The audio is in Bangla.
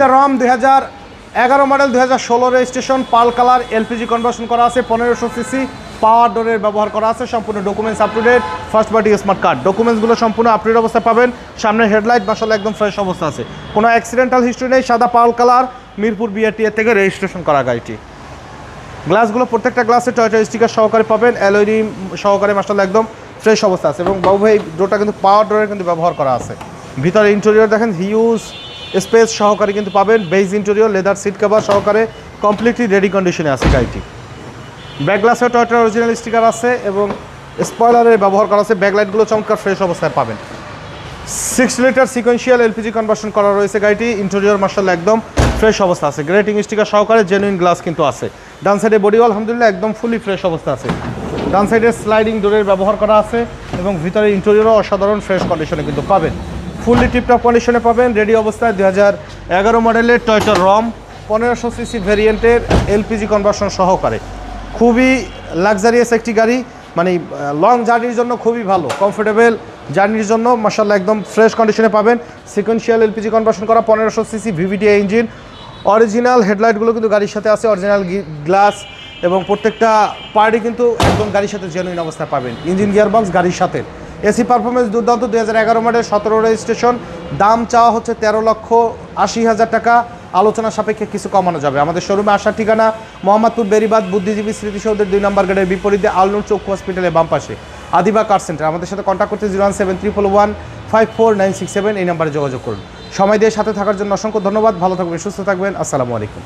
রম 2011 মডেল 2016 রেজিস্ট্রেশন পাল কালার এলপিজি কনভার্সন করা আছে 1500 সিসি পাওয়ার ডোরের ব্যবহার করা আছে সম্পূর্ণ documents up to date first party smart card ডকুমেন্টসগুলো সম্পূর্ণ আপ টু ডেট অবস্থায় পাবেন সামনের হেডলাইট মাশাআল্লাহ একদম ফ্রেশ অবস্থা আছে কোনো অ্যাক্সিডেন্টাল হিস্ট্রি নেই সাদা পাল কালার মিরপুর বিআরটিএ থেকে রেজিস্ট্রেশন করা গাড়িটি গ্লাসগুলো প্রত্যেকটা গ্লাসে টয়োটা স্টিকার সহকারে পাবেন এলইডি সহকারে মাশাআল্লাহ একদম ফ্রেশ অবস্থা আছে এবং বাবু ভাই ডোরটা কিন্তু পাওয়ার ডোরের কিন্তু ব্যবহার করা আছে ভিতরে ইন্টেরিয়র দেখেন হিউজ স্পেস সহকারে কিন্তু পাবেন beige interior leather seat cover সহকারে কমপ্লিটলি রেডি কন্ডিশনে আছে গাড়িটি ব্যাক গ্লাসে টয়োটার অরিজিনাল স্টিকার আছে এবং স্পয়লারের ব্যবহার করা আছে ব্যাকলাইটগুলো চমৎকার ফ্রেশ অবস্থায় পাবেন 6 লিটার সিকোয়েন্সিয়াল এলপিজি কনভার্সন করা রয়েছে গাড়িটি ইন্টেরিয়র মাশাআল্লাহ একদম ফ্রেশ অবস্থা আছে গ্রেটিং স্টিকার সহকারে জেনুইন গ্লাস কিন্তু আছে ডান সাইডে বডি আলহামদুলিল্লাহ একদম ফুলি ফ্রেশ অবস্থা আছে ডান সাইডে স্লাইডিং ডোরের ব্যবহার করা আছে এবং ভিতরে ইন্টেরিয়রও অসাধারণ ফ্রেশ কন্ডিশনে কিন্তু পাবেন ফুললি টিপটপ কন্ডিশনে পাবেন রেডি অবস্থায় 2011 মডেলের টয়োটা রম 1500 সিসি ভেরিয়েন্টের এলপিজি কনভার্সন সহকারে খুবই লাক্সারিয়াস একটি গাড়ি মানে লং জার্নির জন্য খুবই ভালো কমফোর্টেবল জার্নির জন্য মাশাআল্লাহ একদম ফ্রেশ কন্ডিশনে পাবেন সিকোয়েন্সিয়াল এলপিজি কনভার্সন করা 1500 সিসি ভিভিটি ইঞ্জিন অরিজিনাল হেডলাইটগুলো কিন্তু গাড়ির সাথে আছে অরিজিনাল গ্লাস এবং প্রত্যেকটা পার্টি কিন্তু একদম গাড়ির সাথে জেনুইন অবস্থায় পাবেন ইঞ্জিন গিয়ারবক্স গাড়ির সাথে এসি পারফরমেন্স দুর্দান্ত 2011 মডেল 17 রেজিস্ট্রেশন দাম চাওয়া হচ্ছে 13,80,000 টাকা আলোচনা সাপেক্ষে কিছু কমানো যাবে আমাদের শোরুমে আসার ঠিকানা মোহাম্মদপুর বেরিবাদ বুদ্ধিজীবী স্মৃতিসৌধের 2 নম্বর গেটের বিপরীতে আলনুর চক্ষু হসপিটালের বাম পাশে আদিবা কার সেন্টার আমাদের সাথে কন্ট্যাক্ট করতে 01731154967 এই নম্বরে যোগাযোগ করুন সময় দিয়ে সাথে থাকার জন্য অসংখ্য ধন্যবাদ ভালো থাকবেন সুস্থ থাকবেন আসসালামু আলাইকুম